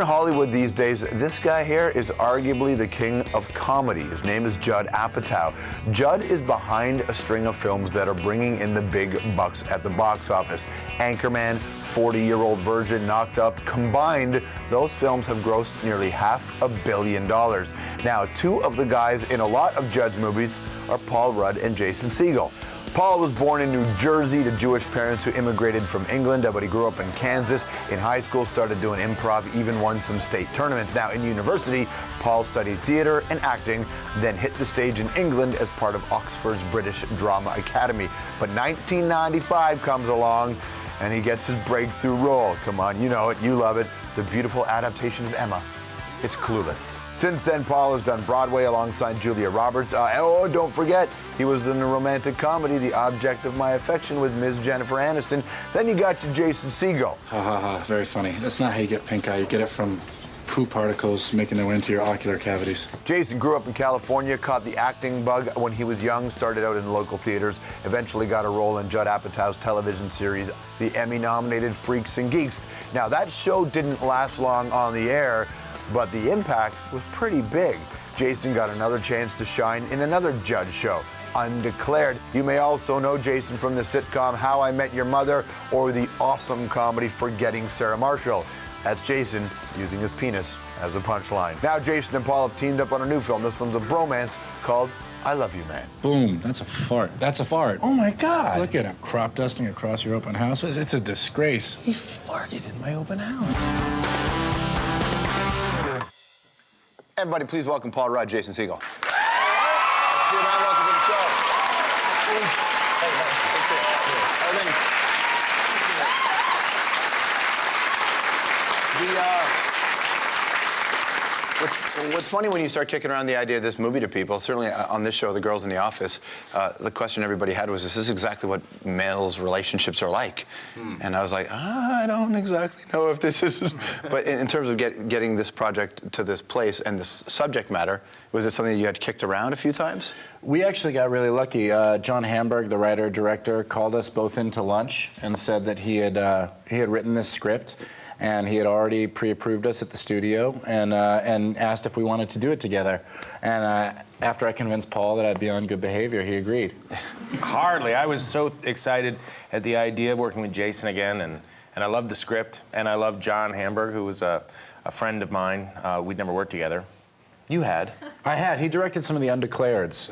in Hollywood these days, this guy here is arguably the king of comedy. His name is Judd Apatow. Judd is behind a string of films that are bringing in the big bucks at the box office. Anchorman, 40-Year-Old Virgin, Knocked Up. Combined, those films have grossed nearly $500 million. Now, two of the guys in a lot of Judd's movies are Paul Rudd and Jason Segel. Paul was born in New Jersey to Jewish parents who immigrated from England, but he grew up in Kansas. In high school, started doing improv, even won some state tournaments. Now, in university, Paul studied theater and acting, then hit the stage in England as part of Oxford's British Drama Academy. But 1995 comes along, and he gets his breakthrough role. Come on, you know it, you love it. The beautiful adaptation of Emma. It's Clueless. Since then, Paul has done Broadway alongside Julia Roberts. Don't forget, he was in the romantic comedy The Object of My Affection with Ms. Jennifer Aniston. Then you got your Jason Segel. Ha ha ha, very funny. That's not how you get pink eye. You get it from poo particles making their way into your ocular cavities. Jason grew up in California, caught the acting bug when he was young, started out in local theaters, eventually got a role in Judd Apatow's television series, the Emmy-nominated Freaks and Geeks. Now, that show didn't last long on the air, but the impact was pretty big. Jason got another chance to shine in another Judd show, Undeclared. You may also know Jason from the sitcom How I Met Your Mother or the awesome comedy Forgetting Sarah Marshall. That's Jason using his penis as a punchline. Now Jason and Paul have teamed up on a new film. This one's a bromance called I Love You, Man. Boom, that's a fart. That's a fart. Oh my God. Look at him, crop dusting across your open house. It's a disgrace. He farted in my open house. Everybody, please welcome Paul Rudd, Jason Segel. Welcome to the show. What's funny when you start kicking around the idea of this movie to people, certainly on this show, The Girls in the Office, the question everybody had was, is this exactly what males' relationships are like? And I was like, I don't exactly know if this is... But in terms of getting this project to this place and this subject matter, was it something you had kicked around a few times? We actually got really lucky. John Hamburg, the writer-director, called us both into lunch and said that he had written this script, and he had already pre-approved us at the studio and asked if we wanted to do it together. And after I convinced Paul that I'd be on good behavior, he agreed. Hardly. I was so excited at the idea of working with Jason again, and I loved the script, and I loved John Hamburg, who was a friend of mine. We'd never worked together. You had. I had. He directed some of the Undeclareds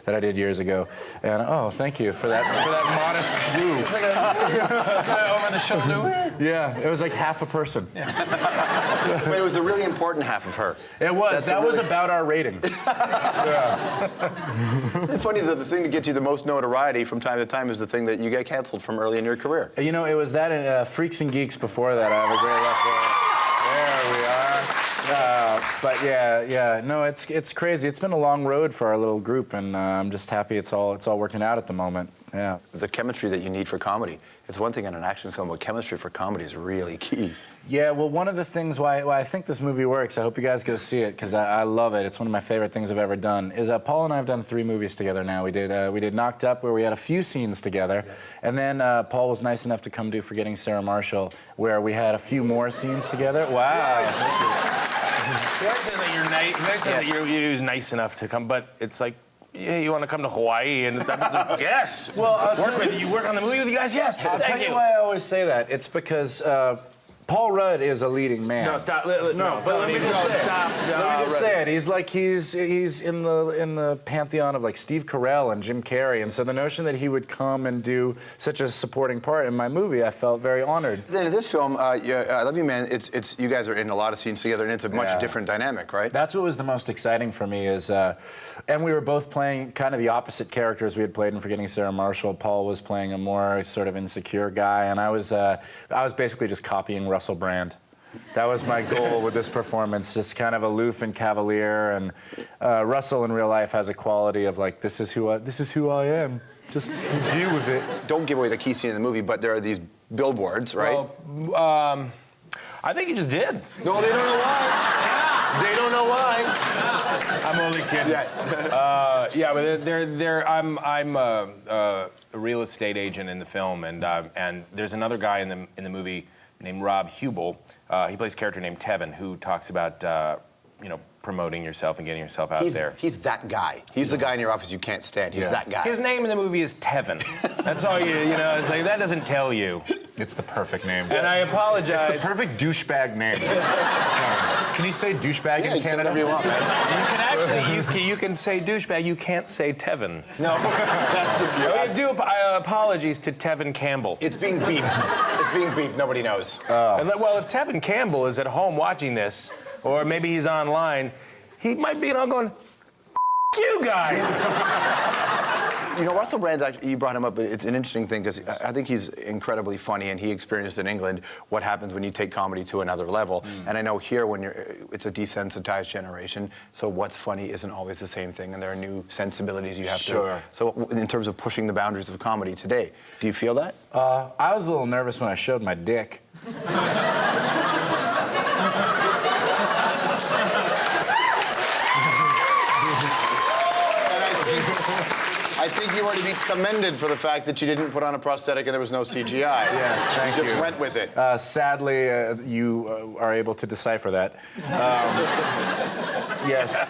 that I did years ago. And thank you for that modest woo. It's like a over the shoulder. Yeah, it was like half a person. Yeah. But it was a really important half of her. It was. That was about our ratings. Yeah. Isn't it funny that the thing that gets you the most notoriety from time to time is the thing that you get canceled from early in your career? You know, it was that Freaks and Geeks before that. I have a great left there. There we are. But yeah, no, it's crazy. It's been a long road for our little group, and I'm just happy it's all working out at the moment. Yeah. The chemistry that you need for comedy. It's one thing in an action film, but chemistry for comedy is really key. Yeah, well, one of the things why I think this movie works, I hope you guys go see it, because I love it. It's one of my favorite things I've ever done, is Paul and I have done 3 movies together now. We did Knocked Up, where we had a few scenes together, and then Paul was nice enough to come do Forgetting Sarah Marshall, where we had a few more scenes together. Wow. You guys say that you're nice. You guys say that you're nice enough to come, but it's like, yeah, you want to come to Hawaii? And yes. Well, you work on the movie with you guys? Yes. I'll tell you why I always say that. It's because Paul Rudd is a leading man. No, stop. Let me just say it. He's like he's in the pantheon of like Steve Carell and Jim Carrey, and so the notion that he would come and do such a supporting part in my movie, I felt very honored. Then in this film, I Love You, Man. It's you guys are in a lot of scenes together, and it's a much different dynamic, right? That's what was the most exciting for me is, and we were both playing kind of the opposite characters we had played in Forgetting Sarah Marshall. Paul was playing a more sort of insecure guy, and I was basically just copying Russell Brand. That was my goal with this performance, just kind of aloof and cavalier. And Russell in real life has a quality of like, this is who I am. Just deal with it. Don't give away the key scene in the movie, but there are these billboards, right? Well, I think you just did. No, they don't know why. They don't know why. I'm only kidding. Yeah, but I'm a real estate agent in the film, and there's another guy in the movie named Rob Hubel. He plays a character named Tevin, who talks about promoting yourself and getting yourself out there. He's that guy. He's the guy in your office you can't stand. He's that guy. His name in the movie is Tevin. That's all it's like, that doesn't tell you. It's the perfect name. And I apologize. It's the perfect douchebag name. Can you say douchebag in Canada? Whatever you want, man. You can actually, you can say douchebag, you can't say Tevin. No, that's the beauty. Apologies to Tevin Campbell. It's being beeped. It's being beeped. Nobody knows. Well, if Tevin Campbell is at home watching this, or maybe he's online, he might be going, F you guys. Russell Brand, you brought him up, but it's an interesting thing because I think he's incredibly funny, and he experienced in England what happens when you take comedy to another level. And I know here it's a desensitized generation, so what's funny isn't always the same thing, and there are new sensibilities you have to. So in terms of pushing the boundaries of comedy today, do you feel that? I was a little nervous when I showed my dick. I think you are to be commended for the fact that you didn't put on a prosthetic and there was no CGI. Yes, thank you. You just went with it. Sadly, you are able to decipher that. Yes.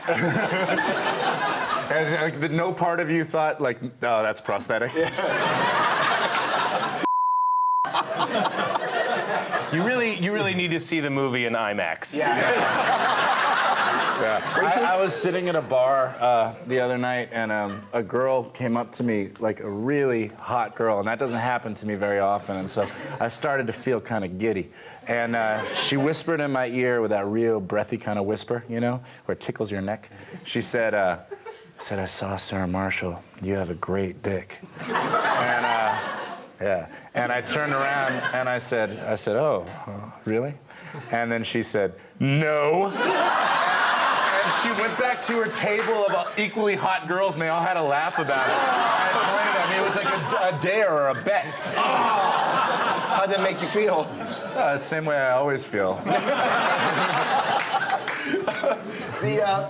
And, no part of you thought, like, oh, that's prosthetic? You really need to see the movie in IMAX. I was sitting at a bar the other night, and a girl came up to me, like a really hot girl, and that doesn't happen to me very often, and so I started to feel kind of giddy. And she whispered in my ear with that real breathy kind of whisper, where it tickles your neck. She said, I saw Sarah Marshall. You have a great dick. And I turned around and I said, oh, really? And then she said, no. She went back to her table of equally hot girls, and they all had a laugh about it. I pointed at me. It was like a dare or a bet. How'd that make you feel? The same way I always feel.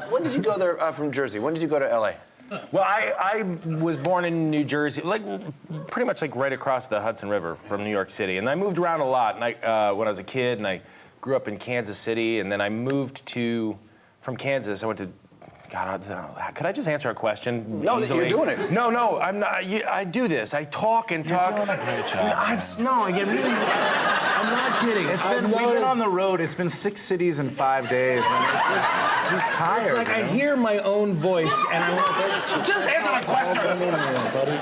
When did you go there from Jersey? When did you go to LA? Well, I was born in New Jersey, pretty much right across the Hudson River from New York City, and I moved around a lot. And when I was a kid, and I grew up in Kansas City, and then I moved from Kansas, I went to, God, could I just answer a question? No, you're doing it. No, I'm not. I do this. I talk and talk. You're doing a great job. I get really. I'm not kidding. We've been on the road. It's been 6 cities in 5 days, and he's tired. It's like I hear my own voice, and I want to just answer my question. Buddy.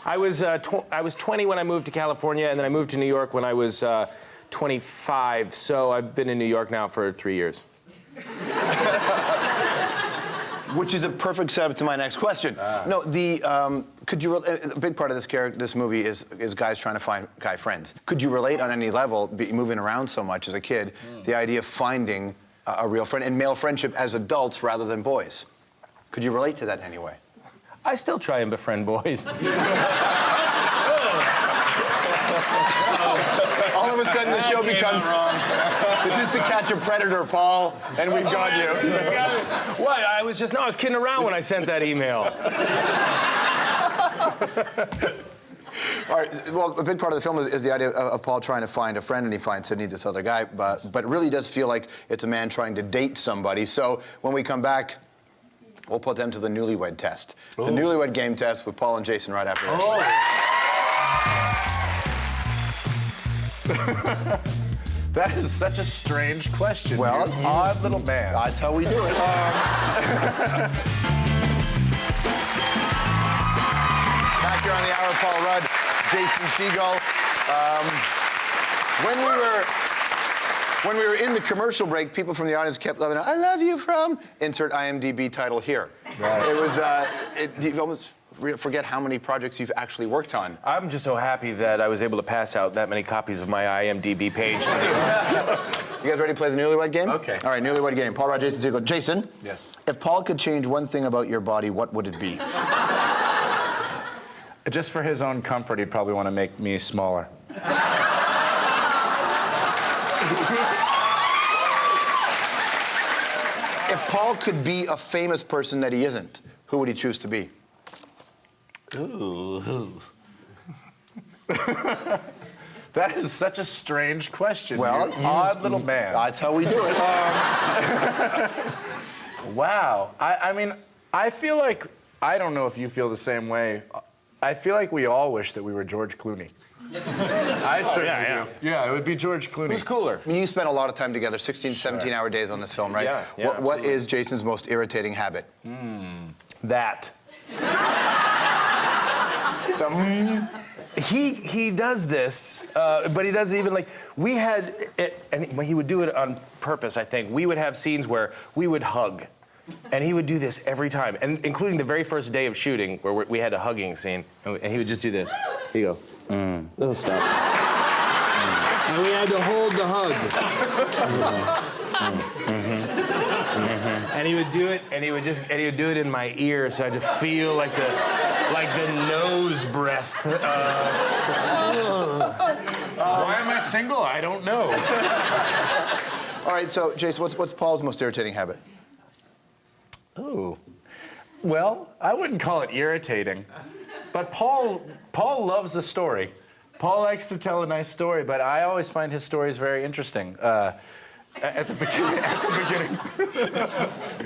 I was 20 when I moved to California, and then I moved to New York when I was 25. So I've been in New York now for 3 years. Which is a perfect setup to my next question. No, could you? A big part of this movie is guys trying to find guy friends. Could you relate on any level, moving around so much as a kid, the idea of finding a real friend and male friendship as adults rather than boys? Could you relate to that in any way? I still try and befriend boys. All of a sudden, the show becomes, this is To Catch a Predator, Paul, and we've got you. What? I was kidding around when I sent that email. All right, well, a big part of the film is the idea of Paul trying to find a friend, and he finds Sydney, this other guy, but it really does feel like it's a man trying to date somebody. So when we come back, we'll put them to the newlywed test. Ooh. The newlywed game test with Paul and Jason right after this. That is such a strange question. Well, you odd little man. That's how we do it. Back here on the hour, Paul Rudd, Jason Segel. When we were in the commercial break, people from the audience kept loving it. I love you from insert IMDb title here. Right. It was you almost forget how many projects you've actually worked on. I'm just so happy that I was able to pass out that many copies of my IMDb page today. You guys ready to play the newlywed game? Okay. All right, newlywed game. Paul Rudd, Jason Segel. Jason. Yes. If Paul could change one thing about your body, what would it be? Just for his own comfort, he'd probably want to make me smaller. Paul could be a famous person that he isn't, who would he choose to be? Ooh. That is such a strange question. Well, you odd little man. That's how we do it. Wow. I mean, I feel like, I don't know if you feel the same way. I feel like we all wish that we were George Clooney. I certainly do. Yeah, it would be George Clooney. Who's cooler? I mean, you spent a lot of time together, 16, 17-hour days on this film, right? Yeah, What is Jason's most irritating habit? That. He does this, but he doesn't even like. We had, and he would do it on purpose. I think we would have scenes where we would hug, and he would do this every time, and including the very first day of shooting where we had a hugging scene, and he would just do this. He'd go, "Little stop," and we had to hold the hug. And he would do it, and he would do it in my ear, so I had to feel like the nose breath. Why am I single? I don't know. All right, so Jason, what's Paul's most irritating habit? Ooh. Well, I wouldn't call it irritating, but Paul loves a story. Paul likes to tell a nice story, but I always find his stories very interesting. At the beginning.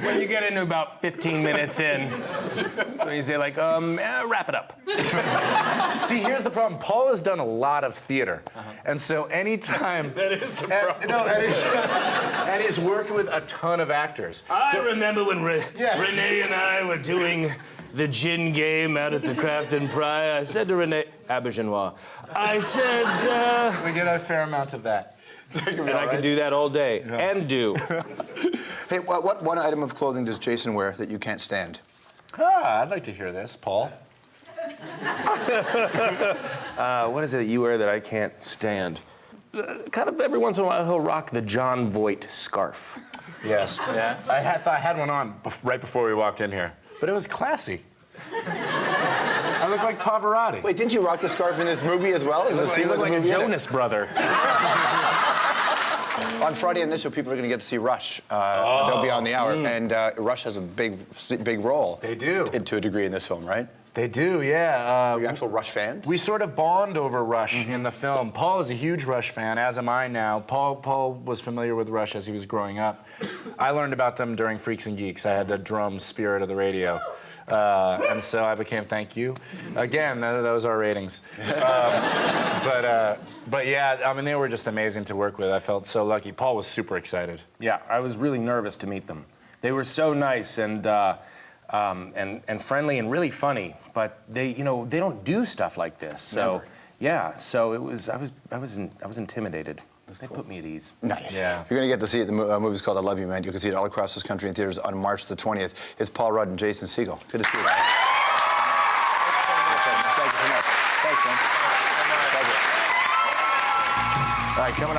When you get into about 15 minutes in, so you say like, wrap it up. See, here's the problem. Paul has done a lot of theater, and so anytime That is the problem. and he's worked with a ton of actors. I remember when Yes. Renee and I were doing the gin game out at the Craft and Pry. I said to Renee, Auberginois, I said, We get a fair amount of that. and I could do that all day, and do. Hey, what one item of clothing does Jason wear that you can't stand? I'd like to hear this, Paul. What is it that you wear that I can't stand? Kind of every once in a while, he'll rock the John Voight scarf. Yes. Yeah. I had one on right before we walked in here, but it was classy. I look like Pavarotti. Wait, didn't you rock the scarf in this movie as well? In the You scene look with the like a movie in it? Jonas brother. On Friday in this show, people are going to get to see Rush. They'll be on the hour, and Rush has a big role. They do. To a degree in this film, right? They do, yeah. Are you actual Rush fans? We sort of bond over Rush in the film. Paul is a huge Rush fan, as am I now. Paul was familiar with Rush as he was growing up. I learned about them during Freaks and Geeks. I had to drum Spirit of the Radio. And so I became, thank you. Again, that was our ratings. But yeah, I mean, they were just amazing to work with. I felt so lucky. Paul was super excited. Yeah, I was really nervous to meet them. They were so nice and friendly and really funny, but they don't do stuff like this. So Never. yeah, so it was I was intimidated. They put me at ease. Nice. Yeah. You're going to get to see it. The movie's called I Love You, Man. You can see it all across this country in theaters on March the 20th. It's Paul Rudd and Jason Segel. Good to see you, guys. Thank you so much. Thanks, man. Pleasure. All right, coming up.